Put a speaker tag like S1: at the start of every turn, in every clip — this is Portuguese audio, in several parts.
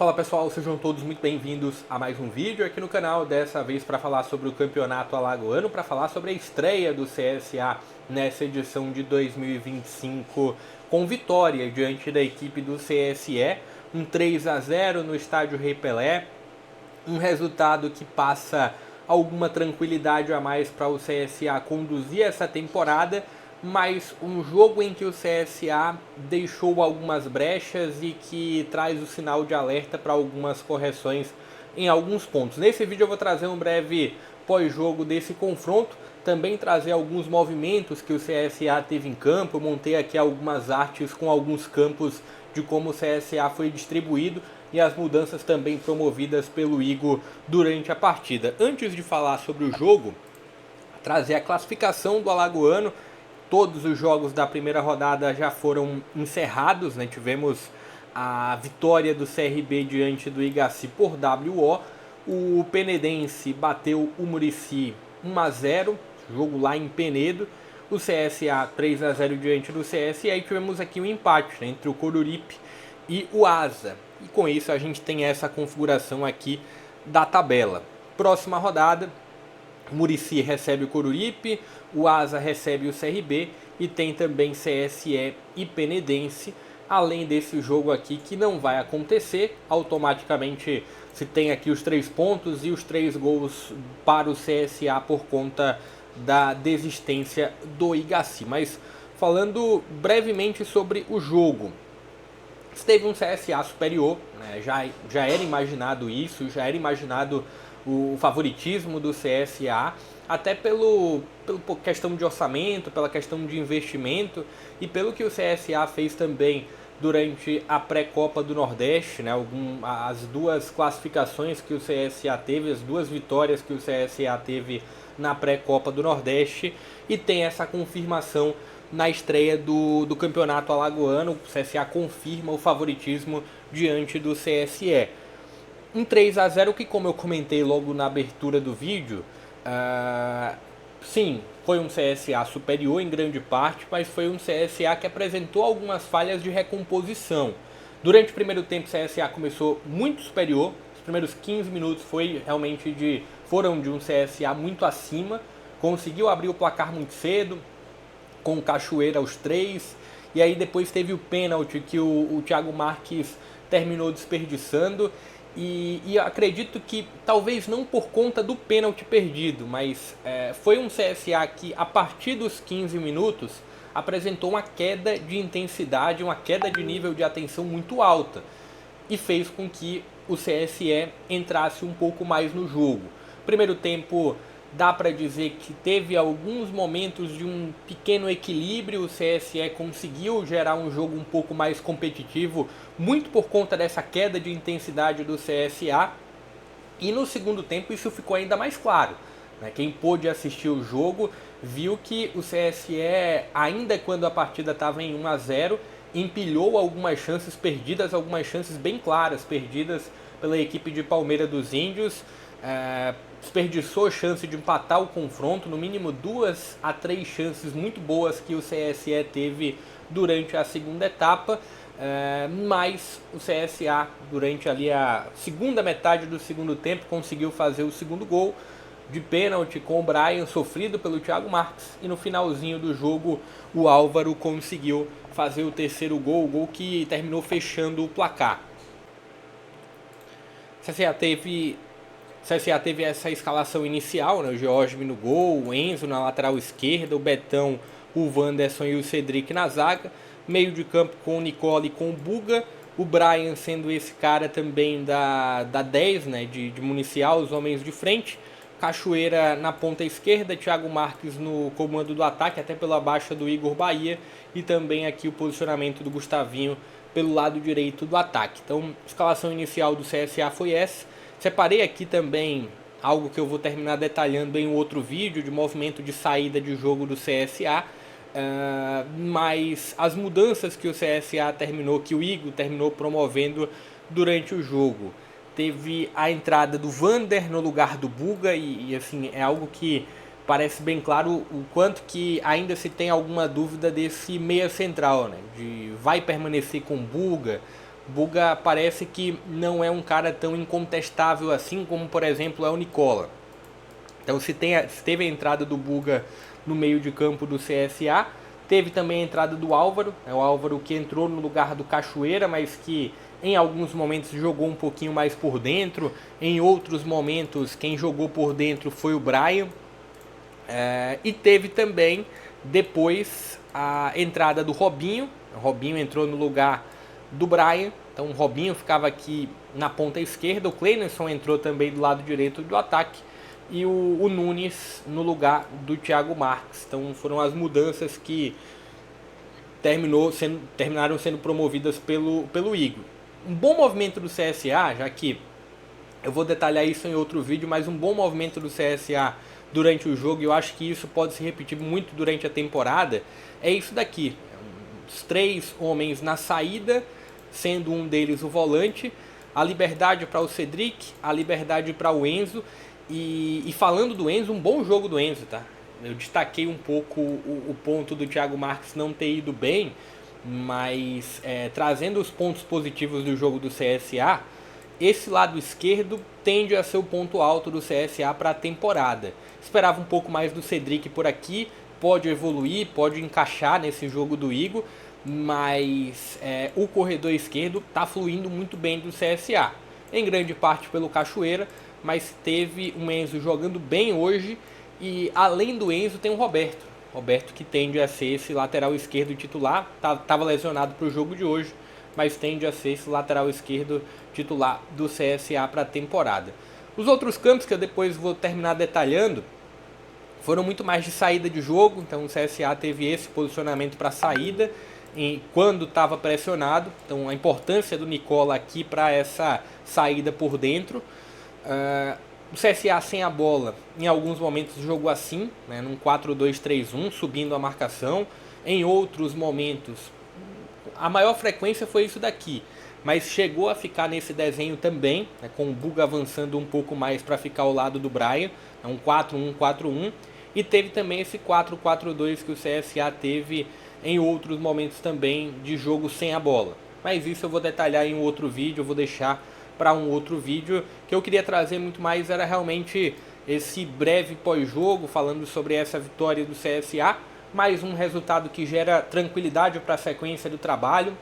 S1: Fala pessoal, sejam todos muito bem-vindos a mais um vídeo aqui no canal, dessa vez para falar sobre o Campeonato Alagoano, para falar sobre a estreia do CSA nessa edição de 2025 com vitória diante da equipe do CSE, um 3-0 no estádio Rei Pelé, um resultado que passa alguma tranquilidade a mais para o CSA conduzir essa temporada, mas um jogo em que o CSA deixou algumas brechas e que traz o sinal de alerta para algumas correções em alguns pontos. Nesse vídeo eu vou trazer um breve pós-jogo desse confronto, também trazer alguns movimentos que o CSA teve em campo. Eu montei aqui algumas artes com alguns campos de como o CSA foi distribuído e as mudanças também promovidas pelo Igor durante a partida. Antes de falar sobre o jogo, trazer a classificação do Alagoano. Todos os jogos da primeira rodada já foram encerrados, né? Tivemos a vitória do CRB diante do Igaci por WO. O Penedense bateu o Murici 1-0, jogo lá em Penedo. O CSA 3-0 diante do CS. E aí tivemos aqui um empate, né, entre o Coruripe e o Asa. E com isso a gente tem essa configuração aqui da tabela. Próxima rodada, Murici recebe o Coruripe, o Asa recebe o CRB e tem também CSE e Penedense. Além desse jogo aqui que não vai acontecer, automaticamente se tem aqui os 3 pontos e os 3 gols para o CSA por conta da desistência do Igaci. Mas falando brevemente sobre o jogo, teve um CSA superior, né? já era imaginado isso, já era imaginado o favoritismo do CSA, até pela questão de orçamento, pela questão de investimento e pelo que o CSA fez também durante a pré-Copa do Nordeste, né? As duas classificações que o CSA teve, as duas vitórias que o CSA teve na pré-Copa do Nordeste, e tem essa confirmação na estreia do Campeonato Alagoano. O CSA confirma o favoritismo diante do CSE. Um 3-0 que, como eu comentei logo na abertura do vídeo, sim, foi um CSA superior em grande parte, mas foi um CSA que apresentou algumas falhas de recomposição. Durante o primeiro tempo, o CSA começou muito superior. Os primeiros 15 minutos foram de um CSA muito acima. Conseguiu abrir o placar muito cedo, com o Cachoeira aos 3. E aí depois teve o pênalti que o Thiago Marques terminou desperdiçando. E acredito que, talvez não por conta do pênalti perdido, mas foi um CSA que, a partir dos 15 minutos, apresentou uma queda de intensidade, uma queda de nível de atenção muito alta, e fez com que o CSE entrasse um pouco mais no jogo. Primeiro tempo, dá para dizer que teve alguns momentos de um pequeno equilíbrio. O CSE conseguiu gerar um jogo um pouco mais competitivo, muito por conta dessa queda de intensidade do CSA. E no segundo tempo isso ficou ainda mais claro, né? Quem pôde assistir o jogo viu que o CSE, ainda quando a partida estava em 1-0, empilhou algumas chances perdidas, algumas chances bem claras perdidas pela equipe de Palmeira dos Índios. Desperdiçou chance de empatar o confronto, no mínimo 2 a 3 chances muito boas que o CSE teve durante a segunda etapa, mas o CSA, durante ali a segunda metade do segundo tempo, conseguiu fazer o segundo gol de pênalti com o Brian, sofrido pelo Thiago Marques, e no finalzinho do jogo o Álvaro conseguiu fazer o terceiro gol, o gol que terminou fechando o placar. O CSA teve essa escalação inicial, né? O George no gol, o Enzo na lateral esquerda, o Betão, o Wanderson e o Cedric na zaga. Meio de campo com o Nicole e com o Buga. O Brian sendo esse cara também da 10, né? de municiar os homens de frente. Cachoeira na ponta esquerda, Thiago Marques no comando do ataque, até pela baixa do Igor Bahia. E também aqui o posicionamento do Gustavinho pelo lado direito do ataque. Então, a escalação inicial do CSA foi essa. Separei aqui também algo que eu vou terminar detalhando em outro vídeo, de movimento de saída de jogo do CSA, mas as mudanças que o CSA que o Igor terminou promovendo durante o jogo. Teve a entrada do Vander no lugar do Buga e assim, é algo que parece bem claro o quanto que ainda se tem alguma dúvida desse meia central, né? De vai permanecer com o Buga, Buga parece que não é um cara tão incontestável assim como, por exemplo, é o Nicola. Então se teve a entrada do Buga no meio de campo do CSA, teve também a entrada do Álvaro, é o Álvaro que entrou no lugar do Cachoeira, mas que em alguns momentos jogou um pouquinho mais por dentro, em outros momentos quem jogou por dentro foi o Brian. E teve também depois a entrada do Robinho, o Robinho entrou no lugar do Brian, então o Robinho ficava aqui na ponta esquerda, o Clenerson entrou também do lado direito do ataque, e o Nunes no lugar do Thiago Marques. Então foram as mudanças que terminaram sendo promovidas pelo Igor. Um bom movimento do CSA, já que eu vou detalhar isso em outro vídeo, mas um bom movimento do CSA durante o jogo, e eu acho que isso pode se repetir muito durante a temporada, é isso daqui. Os 3 homens na saída, sendo um deles o volante, a liberdade para o Cedric, a liberdade para o Enzo. E falando do Enzo, um bom jogo do Enzo, tá? Eu destaquei um pouco o ponto do Thiago Marques não ter ido bem, mas trazendo os pontos positivos do jogo do CSA, esse lado esquerdo tende a ser o ponto alto do CSA para a temporada. Esperava um pouco mais do Cedric por aqui, pode evoluir, pode encaixar nesse jogo do Igor, mas o corredor esquerdo está fluindo muito bem do CSA, em grande parte pelo Cachoeira, mas teve um Enzo jogando bem hoje, e além do Enzo tem o Roberto que tende a ser esse lateral esquerdo titular, estava lesionado para o jogo de hoje, mas tende a ser esse lateral esquerdo titular do CSA para a temporada. Os outros campos que eu depois vou terminar detalhando foram muito mais de saída de jogo, então o CSA teve esse posicionamento para saída quando estava pressionado, então a importância do Nicola aqui para essa saída por dentro. O CSA sem a bola, em alguns momentos jogou assim, né, num 4-2-3-1, subindo a marcação. Em outros momentos, a maior frequência foi isso daqui, mas chegou a ficar nesse desenho também, né, com o Buga avançando um pouco mais para ficar ao lado do Brian, um 4-1-4-1, e teve também esse 4-4-2 que o CSA teve em outros momentos também de jogo sem a bola. Mas isso eu vou detalhar em um outro vídeo, eu vou deixar para um outro vídeo. Que eu queria trazer muito mais era realmente esse breve pós-jogo, falando sobre essa vitória do CSA, mais um resultado que gera tranquilidade para a sequência do trabalho,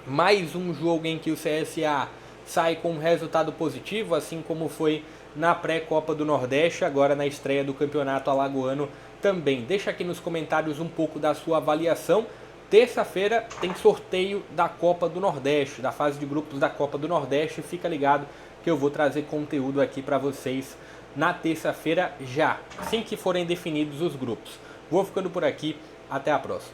S1: mais um jogo em que o CSA sai com um resultado positivo, assim como foi na pré-Copa do Nordeste, agora na estreia do Campeonato Alagoano também. Deixa aqui nos comentários um pouco da sua avaliação. Terça-feira tem sorteio da Copa do Nordeste, da fase de grupos da Copa do Nordeste. Fica ligado que eu vou trazer conteúdo aqui para vocês na terça-feira já, assim que forem definidos os grupos. Vou ficando por aqui, até a próxima.